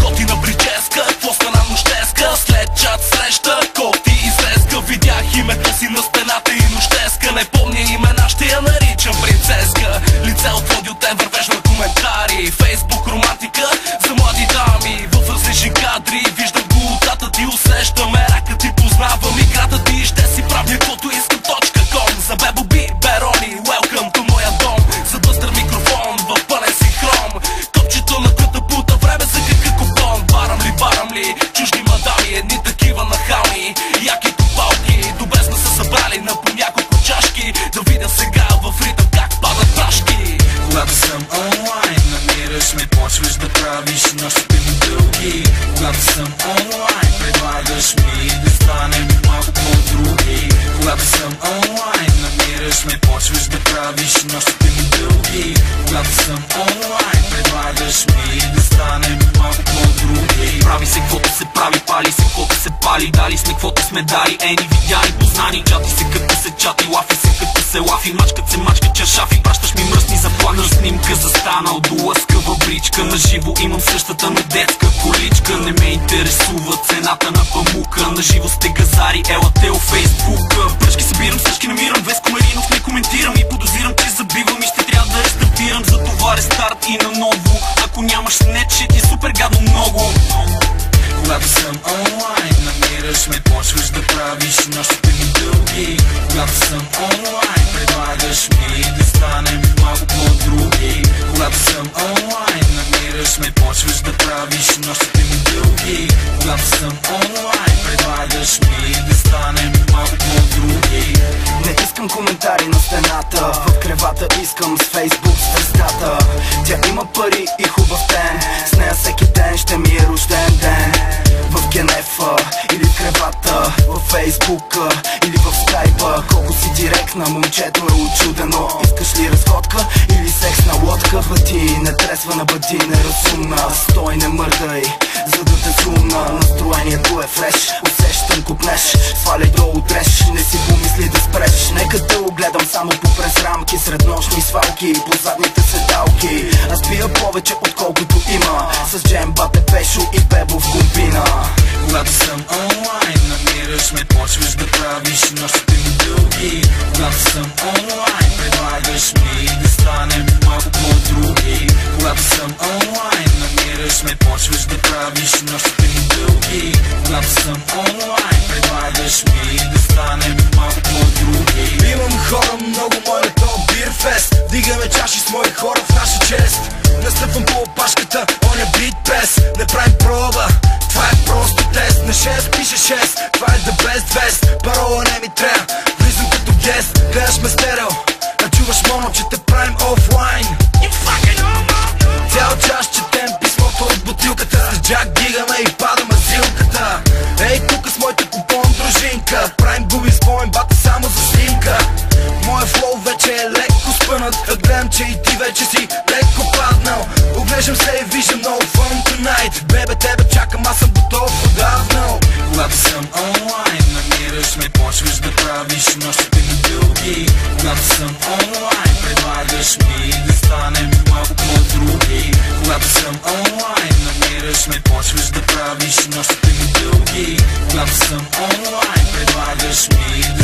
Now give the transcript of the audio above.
Готина прическа, после на нощеска, след чат среща, кофти и зрезка. Видях името си на стената и нощеска. Не помня имена, ще я наричам принцеска. Лице от водиотен, вървеж на коментари. Фейсбук романтика за млади дами. В различни кадри виждам голотата ти, усещаме рака ти, познавам играта ти. Ще си правя каквото искам, .com. За Бебоби, Берони, welcome to моя дом. За бъстър микрофон в пълен синхрон. Копчето на катапулта, време за какъв купон. Барам ли, чужди мадами, едни такива нахални, яки копалки. Добре сме се събрали на по няколко чашки. Да видя сега в ритъм как падат прашки. Когато съм онлайн, намираш ме, почваш да правиш нощите ми дълги. Когато съм онлайн, предлагаш ми да станем малко по-други. Когато съм онлайн, намираш ме, почваш да правиш нощите ми дълги. Когато съм онлайн, предлагаш ми да станем малко по-други. Прави се каквото се прави, пали се каквото се пали. Дали сме каквото сме дали, ени видяни, познани. Чати се като се чати, лафи се като се лафи. Мачкат се мачка чашафи, пращаш ми мръсни заплахи. Снимка застанал до лъскава бричка. На живо имам същата, но детска количка. Не ме интересува цената на памука. На живо сте газари, елате о Фейсбука. Пръчки събирам, всички намирам, Веско Маринов не коментирам. И подозирам, че забивам и ще трябва да рестартирам. За това рестарт и наново. Ако нямаш нет, ще ти е супер гадно много. Когато съм онлайн, намираш ме, почваш да правиш нощите ми дълги. Когато съм онлайн, предлагаш ми да станем малко по-други. Когато съм онлайн, намираш ме, почваш да правиш нощите ми дълги. Когато съм онлайн, предлагаш ми да станем малко по-други. Не искам коментари на стената, в кревата искам с Фейсбук звездата. Тя има пари и хубав ден, с нея всеки ден ще ми е рожден ден. В Генефа или в кревата, в Фейсбука или в Скайпа. Колко си директна, момчето е очудено. Искаш ли разходка или секс на лодка? Бъди не тресва, на бъди неразумна. Стой, не мърдай, за да те зумна. Настроението е фреш, усещам купнеш. Сваляй долу треш, не си помисли да спреш. Нека да огледам само по през рамки, сред нощни свалки, по задните седалки. Аз пия повече отколкото има, с Джемба, Пепешо и Бебо в комбина. Когато съм онлайн, намираш ме, почваш да правиш нощите ми дълги. Когато съм онлайн, предлагаш ми да станем малко по-други. Когато съм онлайн, намираш ме, почваш да правиш нощите ми дълги. Когато съм онлайн, предлагаш ми да станем малко по-други. Имам хора много, моето бирфест. Дигаме чаши с мои хора в наша чест. Настъпвам по опашката, оня бит пес. Не правим проба, това е просто тест. На 6 пише 6, това е the best vest. Парола не ми трябва, влизам като гест. Гледаш ме стерео, а чуваш моно, че те правим офлайн. Цял час четем писмото от бутилката. С Джак дигаме и падаме зилката. Ей, тук с моята купон дружинка. Правим губи с моим бата само за снимка. Моя флоу вече е леко спънат. Да гледам, че и ти вече си леко паднал. Оглеждам се и виждам no fun tonight. Бебе, тебе чакам, аз съм готов отдавна. Когато съм онлайн, намираш ме, почваш да правиш нощите ми дълги. Когато съм онлайн, предлагаш ми да станем малко по-други. Когато съм онлайн, намираш ме, почваш да правиш нощите ми дълги. Когато съм онлайн, предлагаш ми да